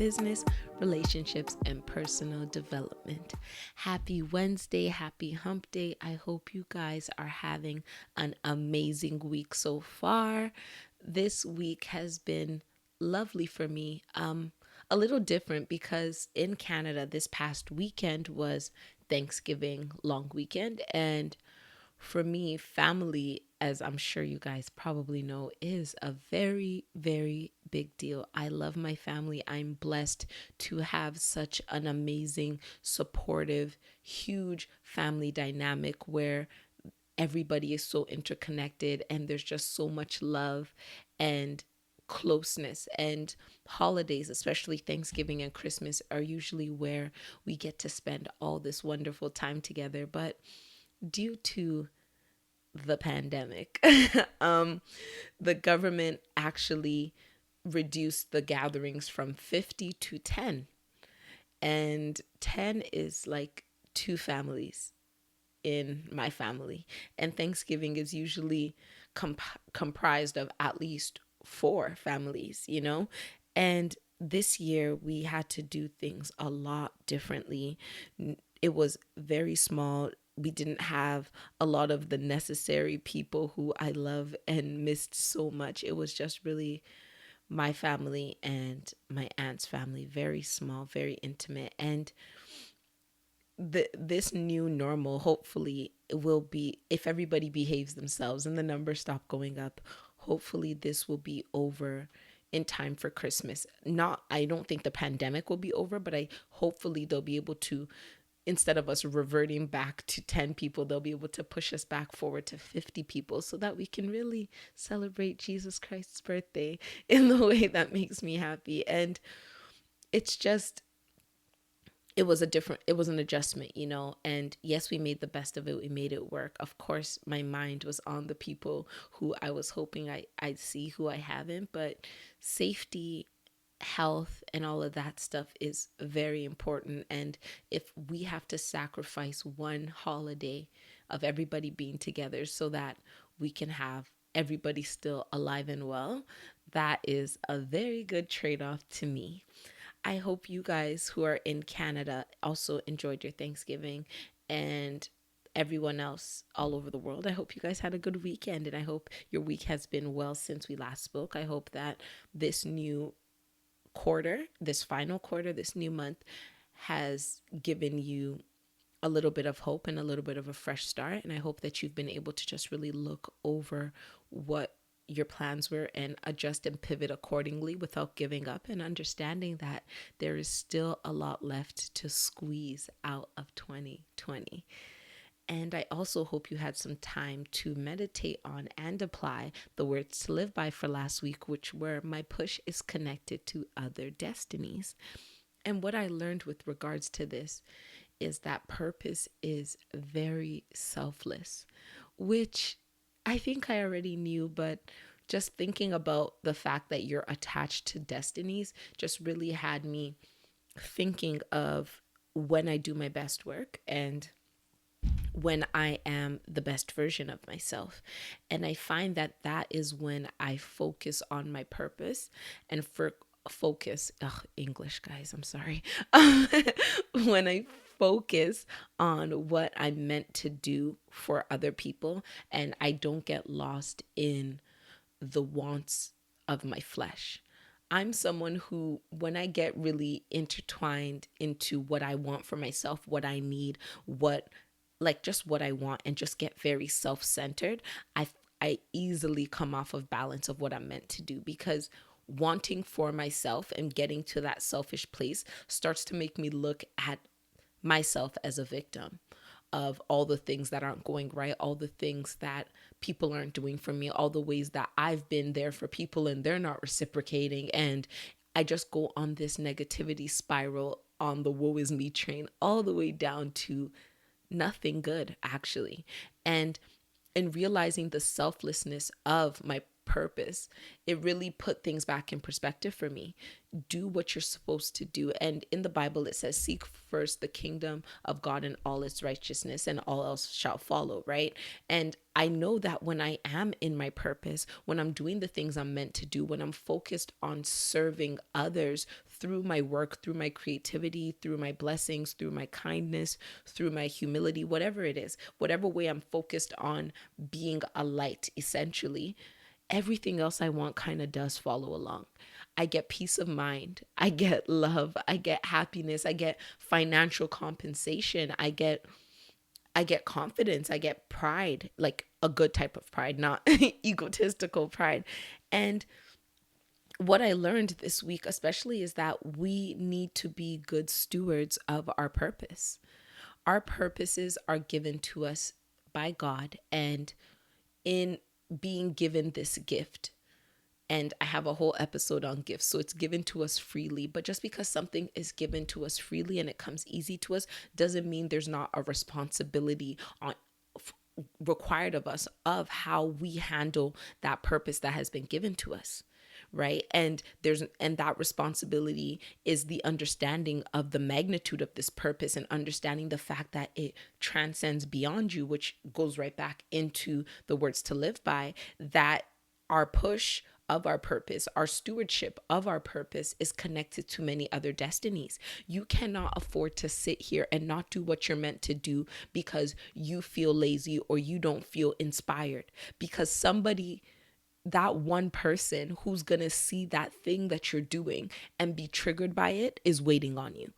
business, relationships, and personal development. Happy Wednesday, happy hump day. I hope you guys are having an amazing week so far. This week has been lovely for me. A little different because in Canada, this past weekend was Thanksgiving long weekend. And for me, family, as I'm sure you guys probably know, is a very, very big deal. I love my family. I'm blessed to have such an amazing, supportive, huge family dynamic where everybody is so interconnected and there's just so much love and closeness. And holidays, especially Thanksgiving and Christmas, are usually where we get to spend all this wonderful time together. But due to the pandemic, the government actually reduced the gatherings from 50 to 10. And 10 is like two families in my family. And Thanksgiving is usually comprised of at least four families, you know? And this year we had to do things a lot differently. It was very small. We didn't have a lot of the necessary people who I love and missed so much. It was just really my family and my aunt's family, very small, very intimate. And this new normal hopefully will be, if everybody behaves themselves and the numbers stop going up, hopefully this will be over in time for Christmas. Not, I don't think the pandemic will be over, but I hopefully they'll be able to, instead of us reverting back to 10 people, they'll be able to push us back forward to 50 people so that we can really celebrate Jesus Christ's birthday in the way that makes me happy. And it's just, it was an adjustment, you know. And yes, we made the best of it. We made it work. Of course, my mind was on the people who I was hoping I'd see, who I haven't. But safety, health, and all of that stuff is very important. And if we have to sacrifice one holiday of everybody being together so that we can have everybody still alive and well, that is a very good trade-off to me. I hope you guys who are in Canada also enjoyed your Thanksgiving, and everyone else all over the world. I hope you guys had a good weekend, and I hope your week has been well since we last spoke. I hope that this new quarter, this final quarter, this new month has given you a little bit of hope and a little bit of a fresh start. And I hope that you've been able to just really look over what your plans were and adjust and pivot accordingly without giving up, and understanding that there is still a lot left to squeeze out of 2020. And I also hope you had some time to meditate on and apply the words to live by for last week, which were my push is connected to other destinies. And what I learned with regards to this is that purpose is very selfless, which I think I already knew, but just thinking about the fact that you're attached to destinies just really had me thinking of when I do my best work and when I am the best version of myself. And I find that that is when I focus on my purpose. And for focus, English guys, I'm sorry. When I focus on what I'm meant to do for other people, and I don't get lost in the wants of my flesh. I'm someone who, when I get really intertwined into what I want for myself, what I need, just what I want, and just get very self-centered, I easily come off of balance of what I'm meant to do, because wanting for myself and getting to that selfish place starts to make me look at myself as a victim of all the things that aren't going right, all the things that people aren't doing for me, all the ways that I've been there for people and they're not reciprocating. And I just go on this negativity spiral on the woe is me train all the way down to nothing good, actually. And in realizing the selflessness of my purpose, it really put things back in perspective for me. Do what you're supposed to do. And in the Bible, it says, seek first the kingdom of God and all its righteousness, and all else shall follow, right? And I know that when I am in my purpose, when I'm doing the things I'm meant to do, when I'm focused on serving others through my work, through my creativity, through my blessings, through my kindness, through my humility, whatever it is, whatever way I'm focused on being a light, essentially, everything else I want kind of does follow along. I get peace of mind. I get love. I get happiness. I get financial compensation. I get confidence. I get pride, like a good type of pride, not egotistical pride. And what I learned this week, especially, is that we need to be good stewards of our purpose. Our purposes are given to us by God, and in being given this gift, and I have a whole episode on gifts. So it's given to us freely. But just because something is given to us freely and it comes easy to us doesn't mean there's not a responsibility required of us of how we handle that purpose that has been given to us. Right. And that responsibility is the understanding of the magnitude of this purpose and understanding the fact that it transcends beyond you, which goes right back into the words to live by, that our push of our purpose, our stewardship of our purpose is connected to many other destinies. You cannot afford to sit here and not do what you're meant to do because you feel lazy or you don't feel inspired, because somebody, that one person who's going to see that thing that you're doing and be triggered by it, is waiting on you.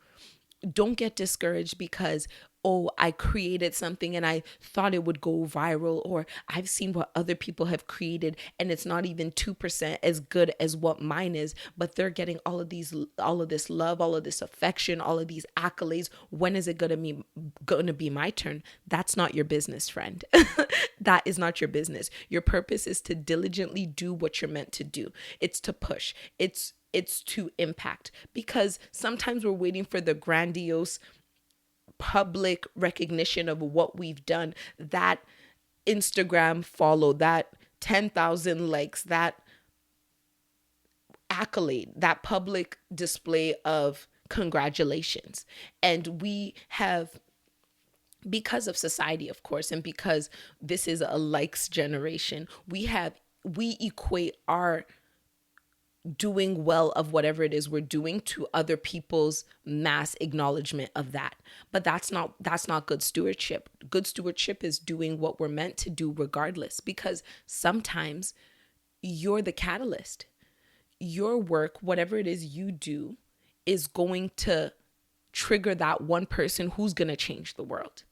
Don't get discouraged because, oh, I created something and I thought it would go viral, or I've seen what other people have created and it's not even 2% as good as what mine is, but they're getting all of this love, all of this affection, all of these accolades. When is it going to be my turn? That's not your business, friend. That is not your business. Your purpose is to diligently do what you're meant to do. It's to push. It's to impact, because sometimes we're waiting for the grandiose public recognition of what we've done, that Instagram follow, that 10,000 likes, that accolade, that public display of congratulations. And we have, because of society, of course, and because this is a likes generation, we equate our doing well of whatever it is we're doing to other people's mass acknowledgement of that. But that's not good stewardship. Good stewardship is doing what we're meant to do regardless, because sometimes you're the catalyst. Your work, whatever it is you do, is going to trigger that one person who's going to change the world.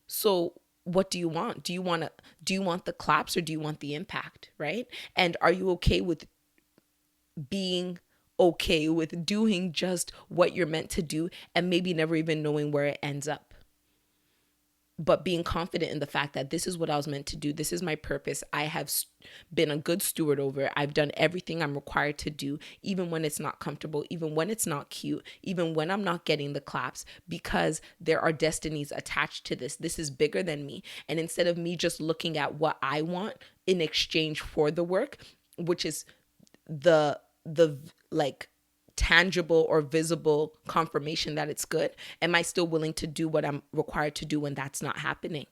So what do you want? Do you want the claps, or do you want the impact, right? And are you okay with being okay with doing just what you're meant to do and maybe never even knowing where it ends up, but being confident in the fact that this is what I was meant to do. This is my purpose. I have been a good steward over it. I've done everything I'm required to do, even when it's not comfortable, even when it's not cute, even when I'm not getting the claps, because there are destinies attached to this. This is bigger than me. And instead of me just looking at what I want in exchange for the work, which is the like tangible or visible confirmation that it's good, am I still willing to do what I'm required to do when that's not happening?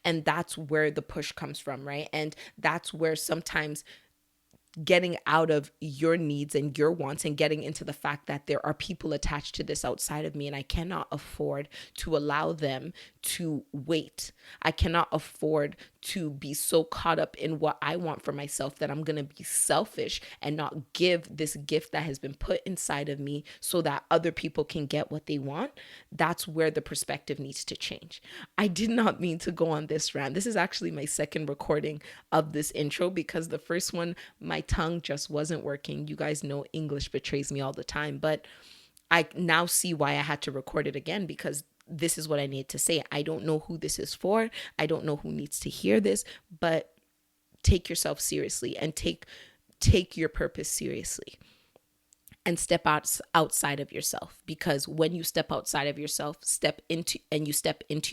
And that's where the push comes from, right? And that's where sometimes getting out of your needs and your wants and getting into the fact that there are people attached to this outside of me, and I cannot afford to allow them to wait. I cannot afford to be so caught up in what I want for myself that I'm going to be selfish and not give this gift that has been put inside of me so that other people can get what they want. That's where the perspective needs to change. I did not mean to go on this rant. This is actually my second recording of this intro, because the first one, my tongue just wasn't working. You guys know English betrays me all the time, but I now see why I had to record it again, because this is what I need to say. I don't know who this is for. I don't know who needs to hear this, but take yourself seriously and take your purpose seriously. And step outside of yourself, because when you step outside of yourself, step into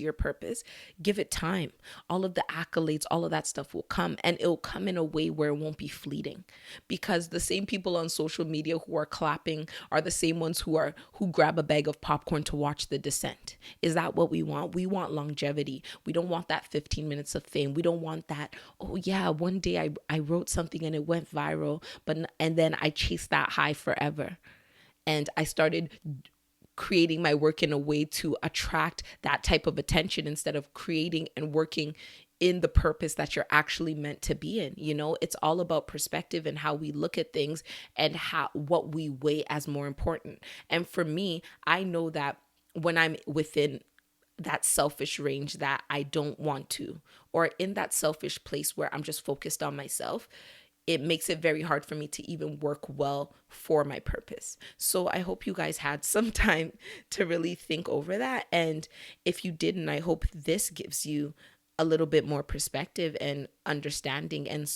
your purpose, give it time. All of the accolades, all of that stuff will come, and it'll come in a way where it won't be fleeting, because the same people on social media who are clapping are the same ones who grab a bag of popcorn to watch the descent. Is that what we want? We want longevity. We don't want that 15 minutes of fame. We don't want that, oh yeah, one day I wrote something and it went viral, and then I chased that high forever. And I started creating my work in a way to attract that type of attention instead of creating and working in the purpose that you're actually meant to be in. You know, it's all about perspective and how we look at things and how what we weigh as more important. And for me, I know that when I'm within that selfish range that I don't want to, or in that selfish place where I'm just focused on myself, it makes it very hard for me to even work well for my purpose. So I hope you guys had some time to really think over that. And if you didn't, I hope this gives you a little bit more perspective and understanding. And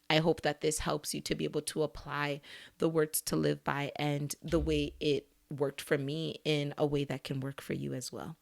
I hope that this helps you to be able to apply the words to live by and the way it worked for me in a way that can work for you as well.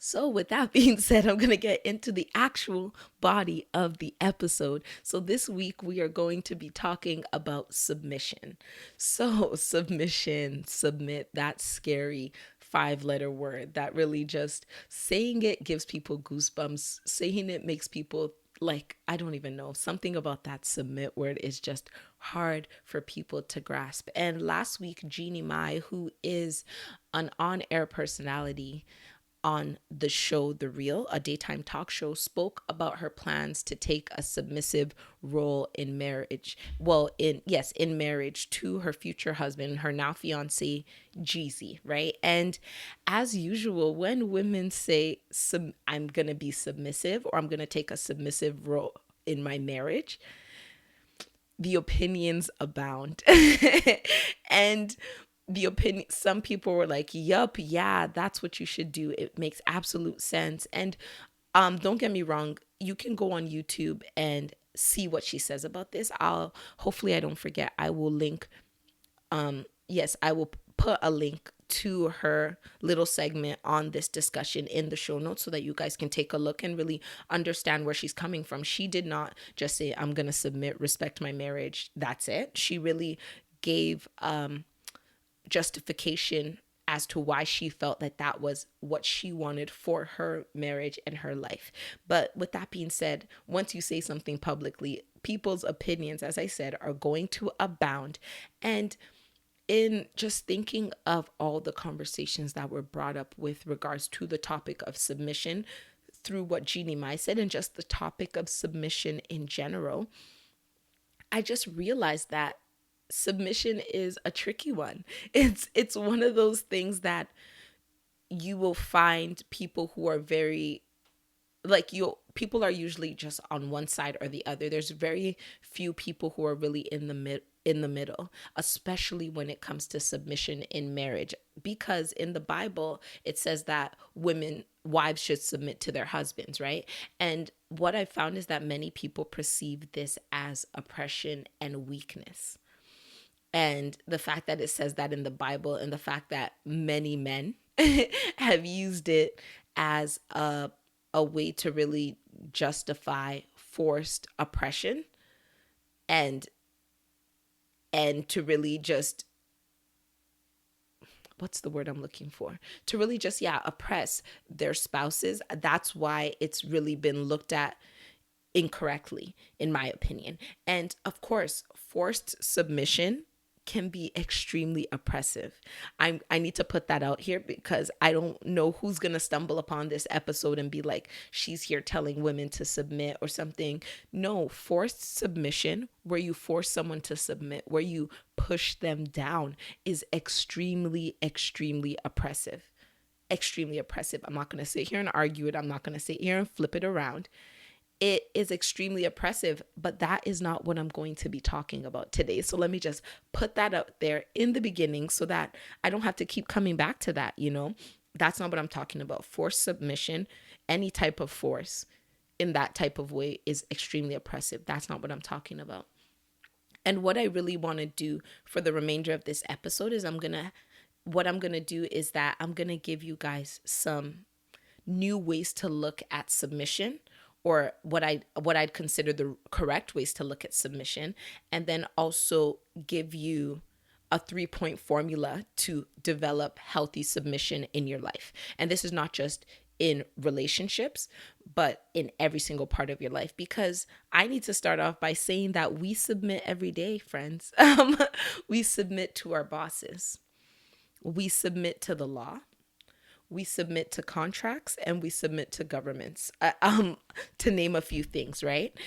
So, with that being said, I'm going to get into the actual body of the episode. So, this week we are going to be talking about submission. So, submission, submit, that scary 5-letter word that really just saying it gives people goosebumps. Saying it makes people like, I don't even know, something about that submit word is just hard for people to grasp. And last week, Jeannie Mai, who is an on-air personality on the show The Real, a daytime talk show, spoke about her plans to take a submissive role in marriage. Well, in marriage to her future husband, her now fiance, Jeezy, right? And as usual, when women say, I'm going to be submissive or I'm going to take a submissive role in my marriage, the opinions abound. And the opinion, some people were like, yup, yeah, that's what you should do. It makes absolute sense. And don't get me wrong, you can go on YouTube and see what she says about this. Hopefully I don't forget, I will link, yes, I will put a link to her little segment on this discussion in the show notes so that you guys can take a look and really understand where she's coming from. She did not just say, I'm going to submit, respect my marriage, that's it. She really gave justification as to why she felt that that was what she wanted for her marriage and her life. But with that being said, once you say something publicly, people's opinions, as I said, are going to abound. And in just thinking of all the conversations that were brought up with regards to the topic of submission through what Jeannie Mai said and just the topic of submission in general, I just realized that submission is a tricky one. It's one of those things that you will find people who are very like you people are usually just on one side or the other. There's very few people who are really in the middle, especially when it comes to submission in marriage, because in the Bible it says that wives should submit to their husbands, right? And what I found is that many people perceive this as oppression and weakness. And the fact that it says that in the Bible and the fact that many men have used it as a way to really justify forced oppression and to really just, what's the word I'm looking for? To really just, oppress their spouses. That's why it's really been looked at incorrectly, in my opinion. And of course, forced submission can be extremely oppressive. I need to put that out here because I don't know who's going to stumble upon this episode and be like, she's here telling women to submit or something. No, forced submission, where you force someone to submit, where you push them down, is extremely, extremely oppressive. Extremely oppressive. I'm not going to sit here and argue it. I'm not going to sit here and flip it around. It is extremely oppressive, but that is not what I'm going to be talking about today. So let me just put that out there in the beginning so that I don't have to keep coming back to that, That's not what I'm talking about. Forced submission, any type of force in that type of way is extremely oppressive. That's not what I'm talking about. And what I really want to do for the remainder of this episode is I'm going to give you guys some new ways to look at submission, or what I'd consider the correct ways to look at submission, and then also give you a 3-point formula to develop healthy submission in your life. And this is not just in relationships, but in every single part of your life. Because I need to start off by saying that we submit every day, friends. We submit to our bosses, we submit to the law, we submit to contracts, and we submit to governments, to name a few things, right?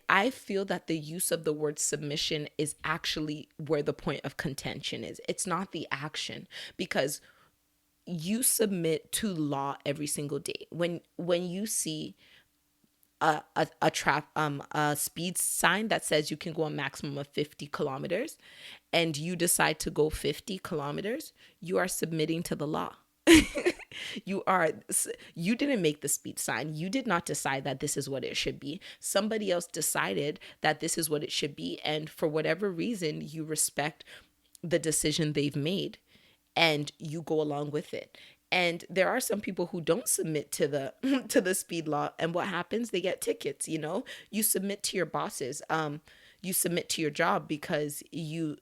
I feel that the use of the word submission is actually where the point of contention is. It's not the action, because you submit to law every single day. When you see a speed sign that says you can go a maximum of 50 kilometers, and you decide to go 50 kilometers, you are submitting to the law. you are you didn't make the speed sign. You did not decide that this is what it should be. Somebody else decided that this is what it should be, and for whatever reason you respect the decision they've made, and you go along with it. And there are some people who don't submit to the to the speed law, and what happens? They get tickets. You submit to your bosses. You submit to your job because you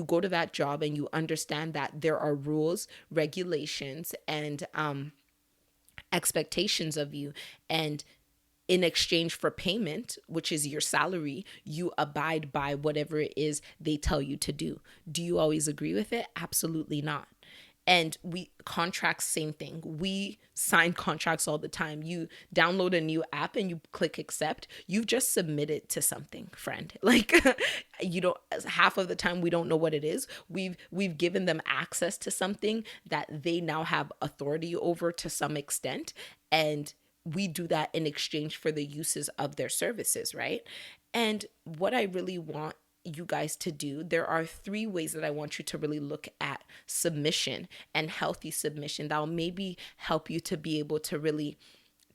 go to that job and you understand that there are rules, regulations, and expectations of you. And in exchange for payment, which is your salary, you abide by whatever it is they tell you to do. Do you always agree with it? Absolutely not. And contracts, same thing. We sign contracts all the time. You download a new app and you click accept. You've just submitted to something, friend. Like, you don't, half of the time we don't know what it is. We've given them access to something that they now have authority over to some extent. And we do that in exchange for the uses of their services, right? And what I really want you guys to do, there are 3 ways that I want you to really look at submission and healthy submission that will maybe help you to be able to really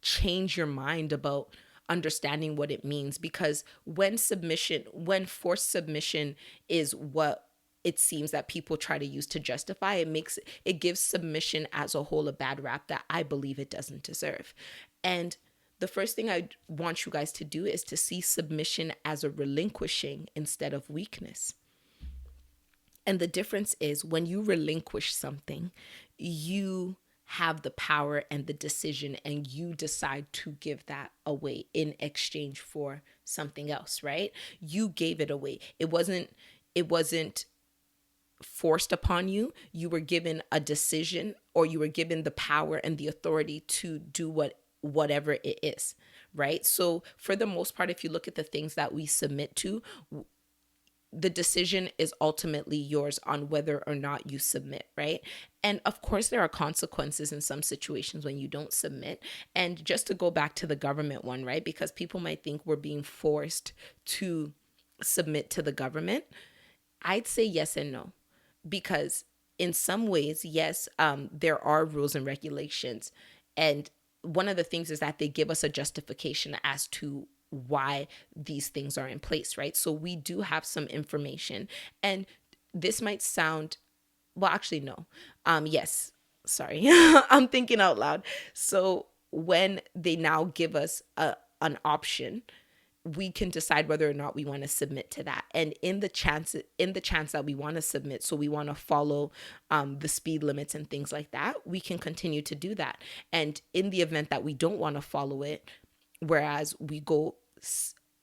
change your mind about understanding what it means. Because when forced submission is what it seems that people try to use to justify, it gives submission as a whole a bad rap that I believe it doesn't deserve. And the first thing I want you guys to do is to see submission as a relinquishing instead of weakness. And the difference is, when you relinquish something, you have the power and the decision, and you decide to give that away in exchange for something else, right? You gave it away. It wasn't forced upon you. You were given a decision, or you were given the power and the authority to do whatever it is, right? So for the most part, if you look at the things that we submit to, the decision is ultimately yours on whether or not you submit, right? And of course, there are consequences in some situations when you don't submit. And just to go back to the government one, right? Because people might think we're being forced to submit to the government. I'd say yes and no. Because in some ways, yes, there are rules and regulations. And one of the things is that they give us a justification as to why these things are in place, right? So we do have some information. And this might sound, well, actually, no. Yes, sorry. I'm thinking out loud. So when they now give us an option, we can decide whether or not we want to submit to that. And in the chance that we want to submit, so we want to follow the speed limits and things like that, we can continue to do that. And in the event that we don't want to follow it, whereas we go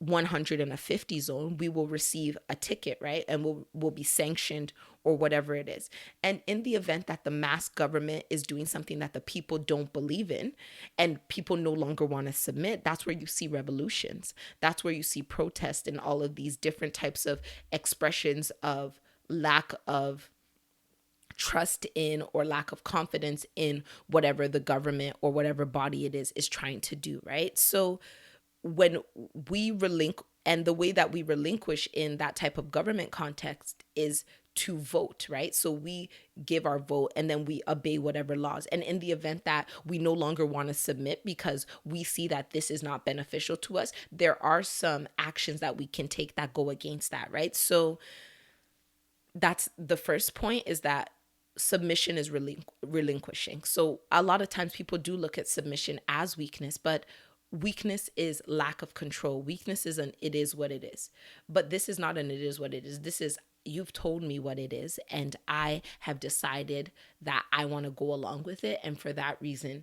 100 in a 50 zone, we will receive a ticket, right? And we'll be sanctioned or whatever it is. And in the event that the mass government is doing something that the people don't believe in, and people no longer want to submit, that's where you see revolutions. That's where you see protests and all of these different types of expressions of lack of trust in, or lack of confidence in, whatever the government or whatever body it is trying to do, right? So when we and the way that we relinquish in that type of government context is to vote, right? So we give our vote and then we obey whatever laws. And in the event that we no longer want to submit because we see that this is not beneficial to us, there are some actions that we can take that go against that, right? So that's the first point, is that submission is relinquishing. So a lot of times people do look at submission as weakness, but weakness is lack of control. Weakness is it is what it is. But this is not an it is what it is. This is, you've told me what it is, and I have decided that I want to go along with it. And for that reason,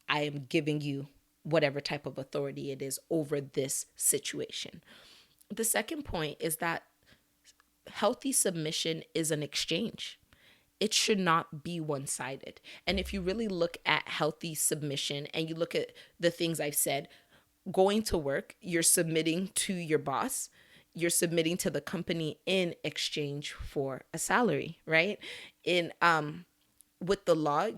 I am giving you whatever type of authority it is over this situation. The second point is that healthy submission is an exchange. It should not be one sided. And if you really look at healthy submission and you look at the things I've said, going to work, you're submitting to your boss, you're submitting to the company in exchange for a salary, right? In with the law,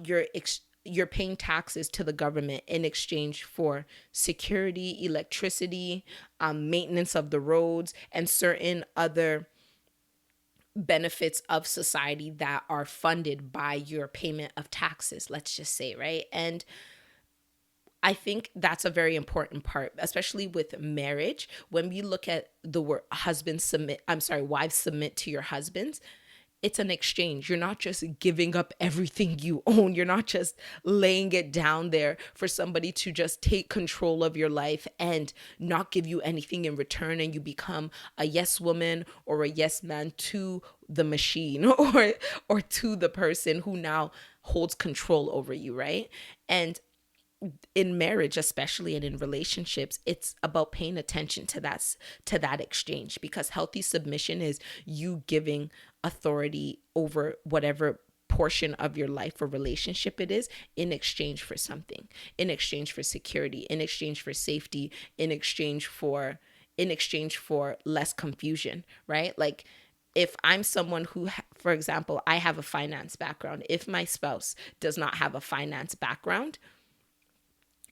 you're paying taxes to the government in exchange for security, electricity, maintenance of the roads, and certain other benefits of society that are funded by your payment of taxes, let's just say, right? And I think that's a very important part, especially with marriage. When we look at the word wives submit to your husbands, it's an exchange. You're not just giving up everything you own. You're not just laying it down there for somebody to just take control of your life and not give you anything in return, and you become a yes woman or a yes man to the machine or to the person who now holds control over you, right? And in marriage especially, and in relationships, it's about paying attention to that exchange, because healthy submission is you giving authority over whatever portion of your life or relationship it is, in exchange for something, in exchange for security, in exchange for safety, in exchange for less confusion, right? Like, if I'm someone who, for example, I have a finance background, if my spouse does not have a finance background,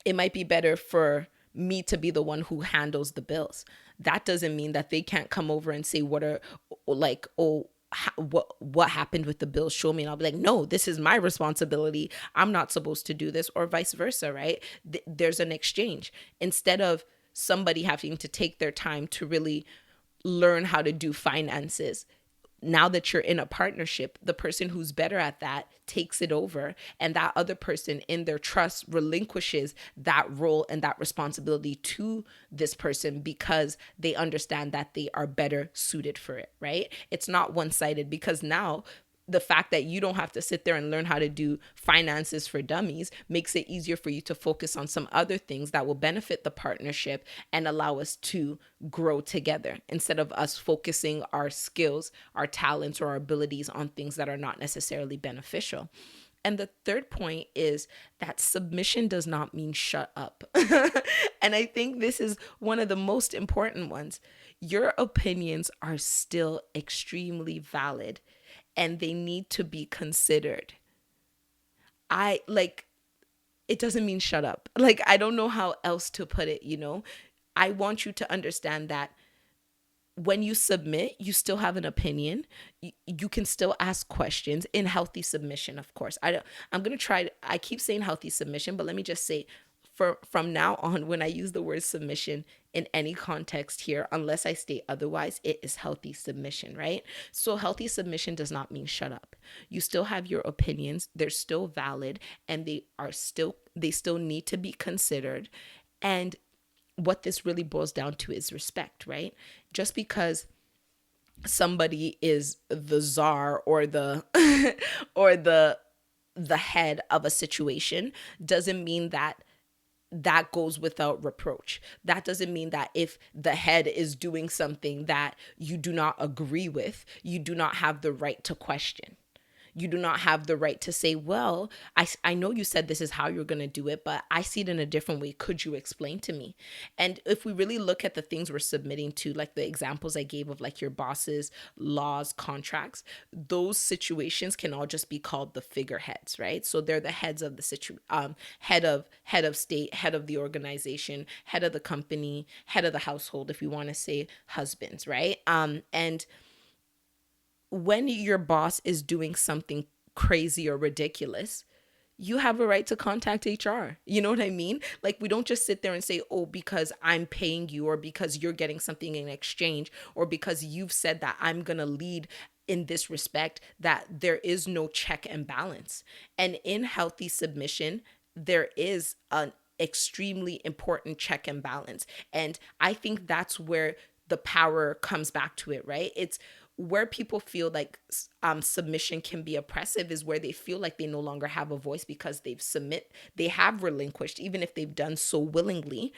it might be better for me to be the one who handles the bills. That doesn't mean that they can't come over and say, what are, like, oh, what happened with the bills, show me. And I'll be like, no, this is my responsibility, I'm not supposed to do this, or vice versa, right? There's an exchange. Instead of somebody having to take their time to really learn how to do finances, now that you're in a partnership, the person who's better at that takes it over, and that other person in their trust relinquishes that role and that responsibility to this person, because they understand that they are better suited for it, right? It's not one-sided, because now the fact that you don't have to sit there and learn how to do finances for dummies makes it easier for you to focus on some other things that will benefit the partnership and allow us to grow together, instead of us focusing our skills, our talents, or our abilities on things that are not necessarily beneficial. And the third point is that submission does not mean shut up. And I think this is one of the most important ones. Your opinions are still extremely valid, and they need to be considered. I like, it doesn't mean shut up. Like, I don't know how else to put it, you know? I want you to understand that when you submit, you still have an opinion. You can still ask questions in healthy submission, of course. I'm going to try, I keep saying healthy submission, but let me just say, from now on, when I use the word submission in any context here, unless I state otherwise, it is healthy submission, right? So healthy submission does not mean shut up. You still have your opinions. They're still valid, and they still need to be considered. And what this really boils down to is respect, right? Just because somebody is the czar or the or the head of a situation doesn't mean that goes without reproach. That doesn't mean that if the head is doing something that you do not agree with, you do not have the right to question. You do not have the right to say, well, I know you said this is how you're going to do it, but I see it in a different way. Could you explain to me? And if we really look at the things we're submitting to, like the examples I gave of like your bosses, laws, contracts, those situations can all just be called the figureheads, right? So they're the heads of the head of state, head of the organization, head of the company, head of the household, if we want to say husbands, right? And when your boss is doing something crazy or ridiculous, you have a right to contact HR. You know what I mean? Like, we don't just sit there and say, oh, because I'm paying you, or because you're getting something in exchange, or because you've said that I'm going to lead in this respect, that there is no check and balance. And in healthy submission, there is an extremely important check and balance. And I think that's where the power comes back to it, right? It's where people feel like submission can be oppressive is where they feel like they no longer have a voice because they have relinquished, even if they've done so willingly.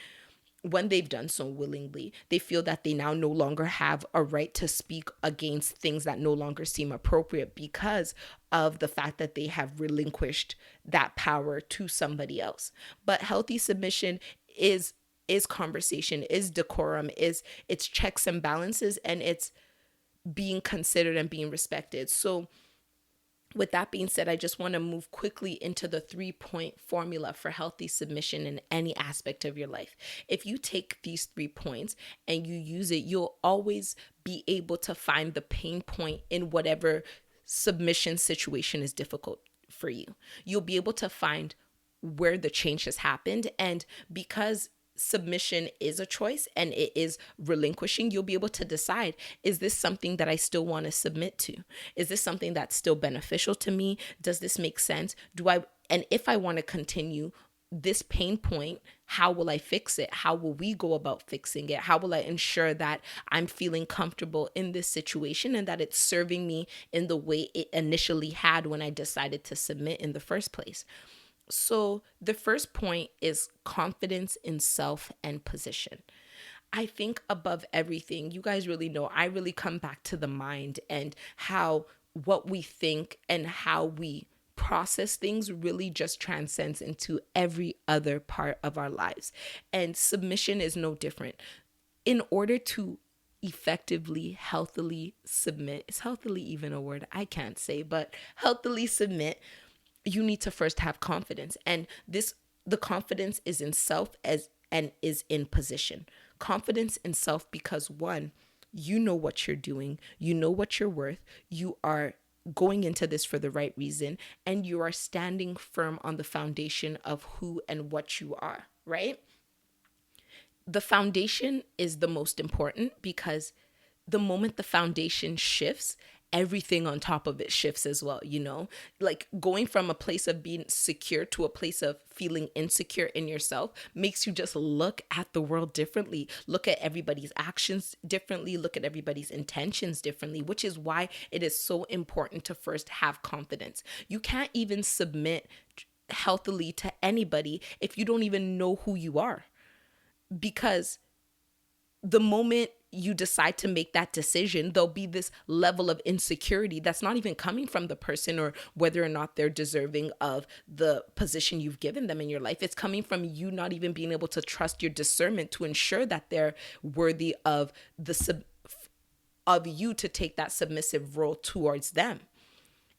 When they've done so willingly, they feel that they now no longer have a right to speak against things that no longer seem appropriate because of the fact that they have relinquished that power to somebody else. But healthy submission is conversation, is decorum, is it's checks and balances, and it's being considered and being respected. So with that being said, I just want to move quickly into the 3-point formula for healthy submission in any aspect of your life. If you take these 3 points and you use it, you'll always be able to find the pain point in whatever submission situation is difficult for you. You'll be able to find where the change has happened. And because submission is a choice and it is relinquishing, you'll be able to decide, is this something that I still want to submit to? Is this something that's still beneficial to me? Does this make sense? And if I want to continue this pain point, how will I fix it? How will we go about fixing it? How will I ensure that I'm feeling comfortable in this situation and that it's serving me in the way it initially had when I decided to submit in the first place? So the first point is confidence in self and position. I think above everything, you guys really know, I really come back to the mind and how what we think and how we process things really just transcends into every other part of our lives. And submission is no different. In order to effectively, healthily submit, is healthily even a word? I can't say, but healthily submit, you need to first have confidence. And the confidence is in self and is in position. Confidence in self because, one, you know what you're doing, you know what you're worth, you are going into this for the right reason, and you are standing firm on the foundation of who and what you are, right? The foundation is the most important because the moment the foundation shifts, everything on top of it shifts as well, like going from a place of being secure to a place of feeling insecure in yourself makes you just look at the world differently, look at everybody's actions differently, look at everybody's intentions differently, which is why it is so important to first have confidence. You can't even submit healthily to anybody if you don't even know who you are, because the moment you decide to make that decision, there'll be this level of insecurity that's not even coming from the person or whether or not they're deserving of the position you've given them in your life. It's coming from you not even being able to trust your discernment to ensure that they're worthy of of you to take that submissive role towards them.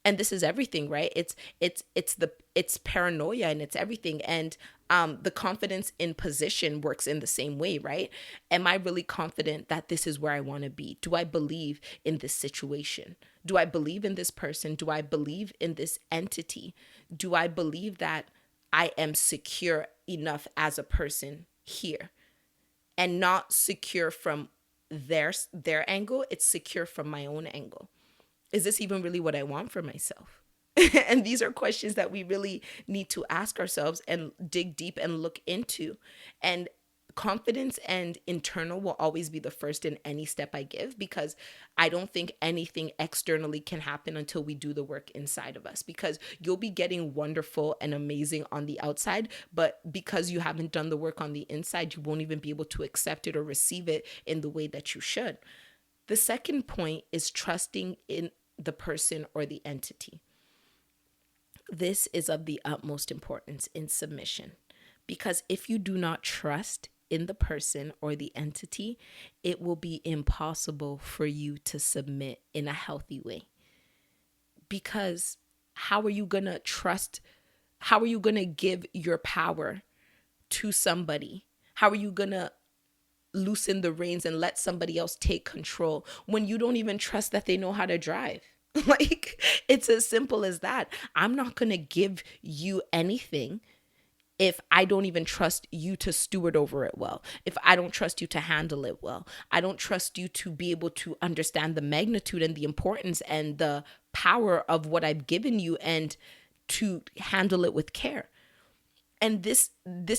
And this is everything, right? It's paranoia and it's everything. And the confidence in position works in the same way, right? Am I really confident that this is where I want to be? Do I believe in this situation? Do I believe in this person? Do I believe in this entity? Do I believe that I am secure enough as a person here? And not secure from their angle, it's secure from my own angle. Is this even really what I want for myself? And these are questions that we really need to ask ourselves and dig deep and look into. And confidence and internal will always be the first in any step I give, because I don't think anything externally can happen until we do the work inside of us, because you'll be getting wonderful and amazing on the outside, but because you haven't done the work on the inside, you won't even be able to accept it or receive it in the way that you should. The second point is trusting in the person or the entity. This is of the utmost importance in submission, because if you do not trust in the person or the entity, it will be impossible for you to submit in a healthy way. Because how are you going to trust? How are you going to give your power to somebody? How are you going to loosen the reins and let somebody else take control when you don't even trust that they know how to drive? Like, it's as simple as that. I'm not going to give you anything if I don't even trust you to steward over it well, if I don't trust you to handle it well. I don't trust you to be able to understand the magnitude and the importance and the power of what I've given you and to handle it with care. And this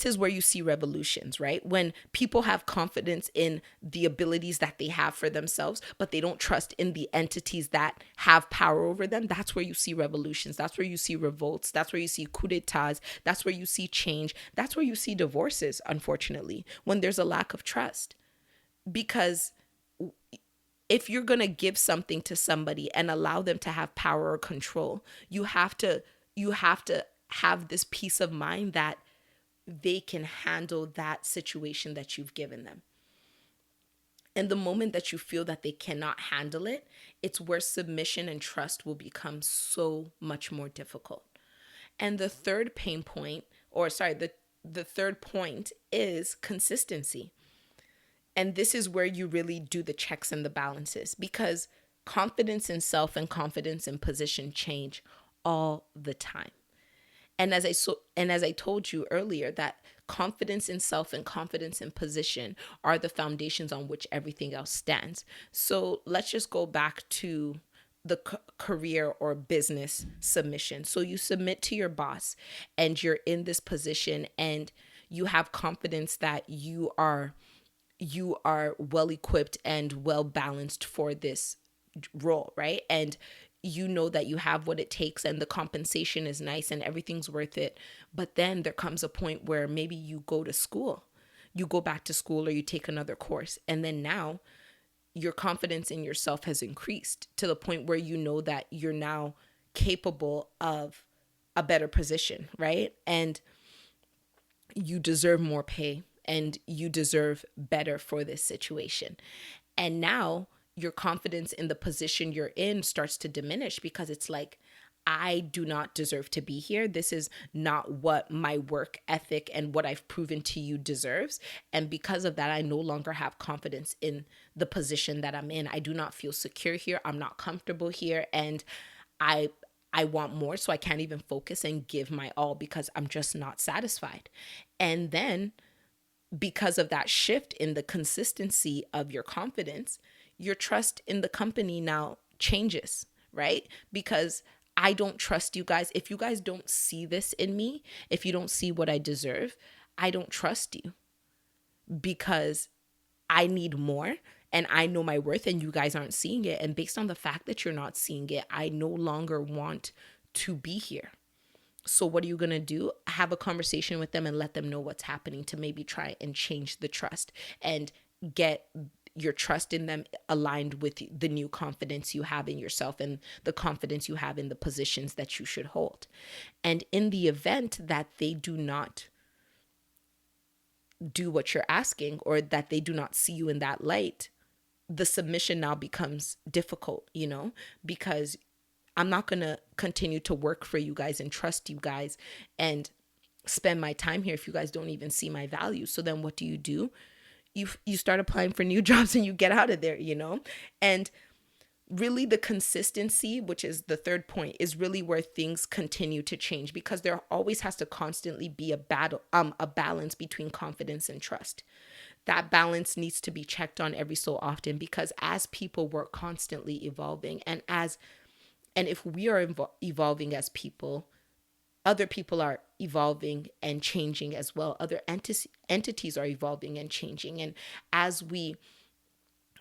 is where you see revolutions, right? When people have confidence in the abilities that they have for themselves, but they don't trust in the entities that have power over them. That's where you see revolutions. That's where you see revolts. That's where you see coup d'etats. That's where you see change. That's where you see divorces, unfortunately, when there's a lack of trust. Because if you're going to give something to somebody and allow them to have power or control, you have to have this peace of mind that they can handle that situation that you've given them. And the moment that you feel that they cannot handle it, it's where submission and trust will become so much more difficult. And the third pain point, or sorry, the third point is consistency. And this is where you really do the checks and the balances, because confidence in self and confidence in position change all the time. And as I told you earlier, that confidence in self and confidence in position are the foundations on which everything else stands. So let's just go back to the career or business submission. So you submit to your boss and you're in this position and you have confidence that you are well equipped and well balanced for this role, right? And you know that you have what it takes and the compensation is nice and everything's worth it. But then there comes a point where maybe you go to school, you go back to school or you take another course. And then now your confidence in yourself has increased to the point where you know that you're now capable of a better position, right? And you deserve more pay and you deserve better for this situation. And now your confidence in the position you're in starts to diminish because it's like, I do not deserve to be here. This is not what my work ethic and what I've proven to you deserves. And because of that, I no longer have confidence in the position that I'm in. I do not feel secure here. I'm not comfortable here. And I I want more, so I can't even focus and give my all because I'm just not satisfied. And then because of that shift in the consistency of your confidence, your trust in the company now changes, right? Because I don't trust you guys. If you guys don't see this in me, if you don't see what I deserve, I don't trust you because I need more and I know my worth and you guys aren't seeing it. And based on the fact that you're not seeing it, I no longer want to be here. So what are you going to do? Have a conversation with them and let them know what's happening to maybe try and change the trust and get your trust in them aligned with the new confidence you have in yourself and the confidence you have in the positions that you should hold. And in the event that they do not do what you're asking or that they do not see you in that light, the submission now becomes difficult, because I'm not going to continue to work for you guys and trust you guys and spend my time here if you guys don't even see my value. So then what do? You start applying for new jobs and you get out of there, And really the consistency, which is the third point, is really where things continue to change because there always has to constantly be a balance between confidence and trust. That balance needs to be checked on every so often because as people, we're constantly evolving, and if we are evolving as people, other people are evolving and changing as well. Other entities are evolving and changing. And as we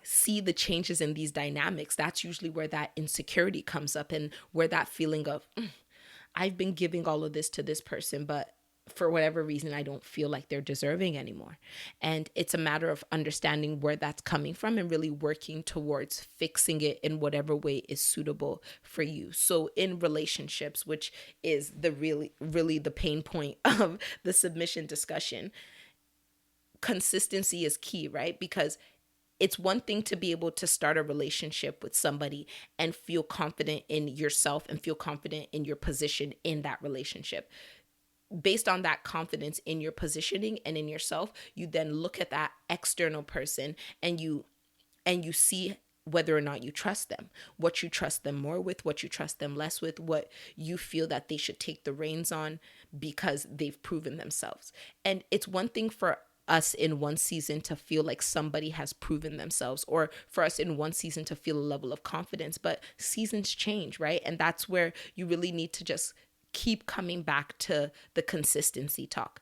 see the changes in these dynamics, that's usually where that insecurity comes up and where that feeling of, I've been giving all of this to this person, but for whatever reason, I don't feel like they're deserving anymore. And it's a matter of understanding where that's coming from and really working towards fixing it in whatever way is suitable for you. So in relationships, which is the really the pain point of the submission discussion, consistency is key, right? Because it's one thing to be able to start a relationship with somebody and feel confident in yourself and feel confident in your position in that relationship. Based on that confidence in your positioning and in yourself, you then look at that external person and you see whether or not you trust them, what you trust them more with, what you trust them less with, what you feel that they should take the reins on because they've proven themselves. And it's one thing for us in one season to feel like somebody has proven themselves, or for us in one season to feel a level of confidence, but seasons change, right? And that's where you really need to just keep coming back to the consistency talk.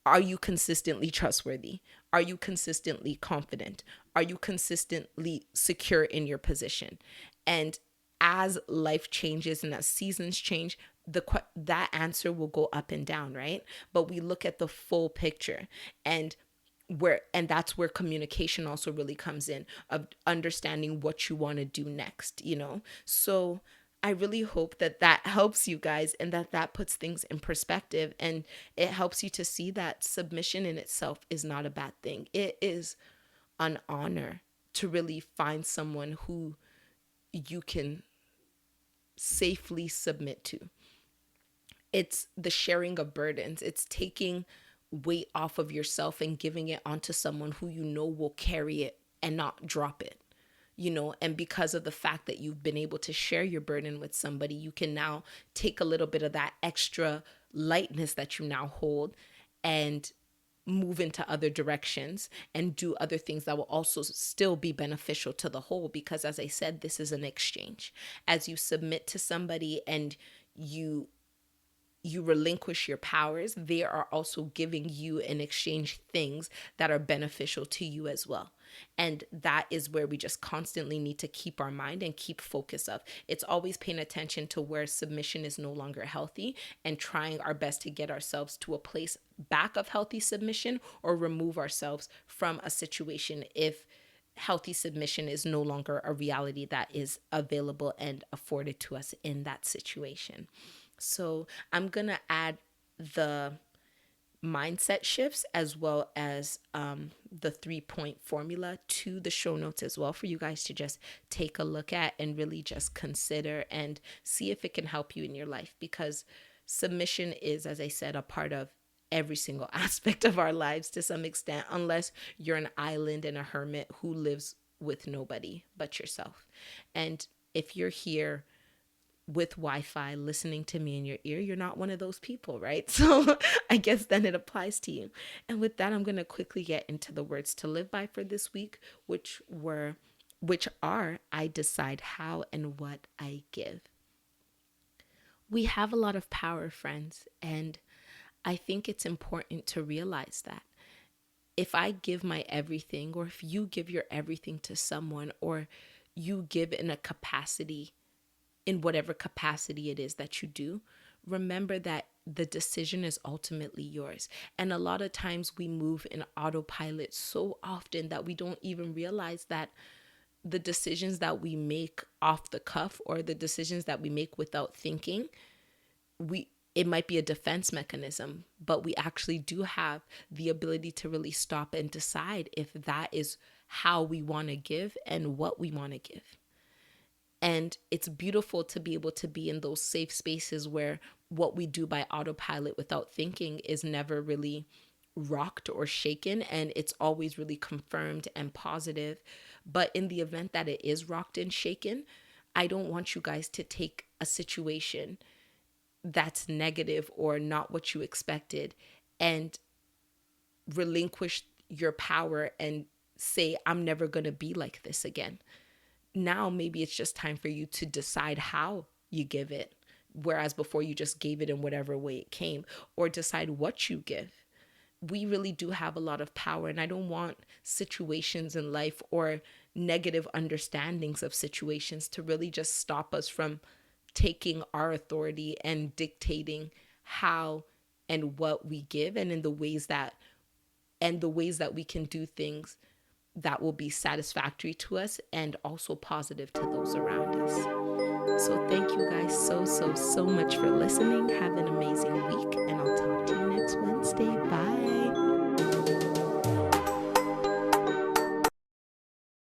Are you consistently trustworthy? Are you consistently confident? Are you consistently secure in your position? And as life changes and as seasons change, that answer will go up and down, right? But we look at the full picture, and that's where communication also really comes in, of understanding what you want to do next, so I really hope that helps you guys, and that puts things in perspective, and it helps you to see that submission in itself is not a bad thing. It is an honor to really find someone who you can safely submit to. It's the sharing of burdens. It's taking weight off of yourself and giving it onto someone who will carry it and not drop it. And because of the fact that you've been able to share your burden with somebody, you can now take a little bit of that extra lightness that you now hold and move into other directions and do other things that will also still be beneficial to the whole. Because as I said, this is an exchange. As you submit to somebody and you relinquish your powers, they are also giving you in exchange things that are beneficial to you as well. And that is where we just constantly need to keep our mind and keep focus of. It's always paying attention to where submission is no longer healthy and trying our best to get ourselves to a place back of healthy submission, or remove ourselves from a situation if healthy submission is no longer a reality that is available and afforded to us in that situation. So I'm going to add the mindset shifts as well as the 3-point formula to the show notes as well, for you guys to just take a look at and really just consider and see if it can help you in your life. Because submission is, as I said, a part of every single aspect of our lives to some extent, unless you're an island and a hermit who lives with nobody but yourself. And if you're here with Wi-Fi listening to me in your ear, you're not one of those people, right? So I guess then it applies to you. And with that, I'm going to quickly get into the words to live by for this week, which are I decide how and what I give. We have a lot of power, friends, and I think it's important to realize that if I give my everything, or if you give your everything to someone, or you give in whatever capacity it is that you do, remember that the decision is ultimately yours. And a lot of times we move in autopilot so often that we don't even realize that the decisions that we make off the cuff, or the decisions that we make without thinking, it might be a defense mechanism, but we actually do have the ability to really stop and decide if that is how we want to give and what we want to give. And it's beautiful to be able to be in those safe spaces where what we do by autopilot without thinking is never really rocked or shaken, and it's always really confirmed and positive. But in the event that it is rocked and shaken, I don't want you guys to take a situation that's negative or not what you expected and relinquish your power and say, I'm never going to be like this again. Now maybe it's just time for you to decide how you give it, whereas before you just gave it in whatever way it came, or decide what you give. We really do have a lot of power, and I don't want situations in life or negative understandings of situations to really just stop us from taking our authority and dictating how and what we give, and in the ways that we can do things that will be satisfactory to us and also positive to those around us. So thank you guys so much for listening. Have an amazing week, and I'll talk to you next Wednesday.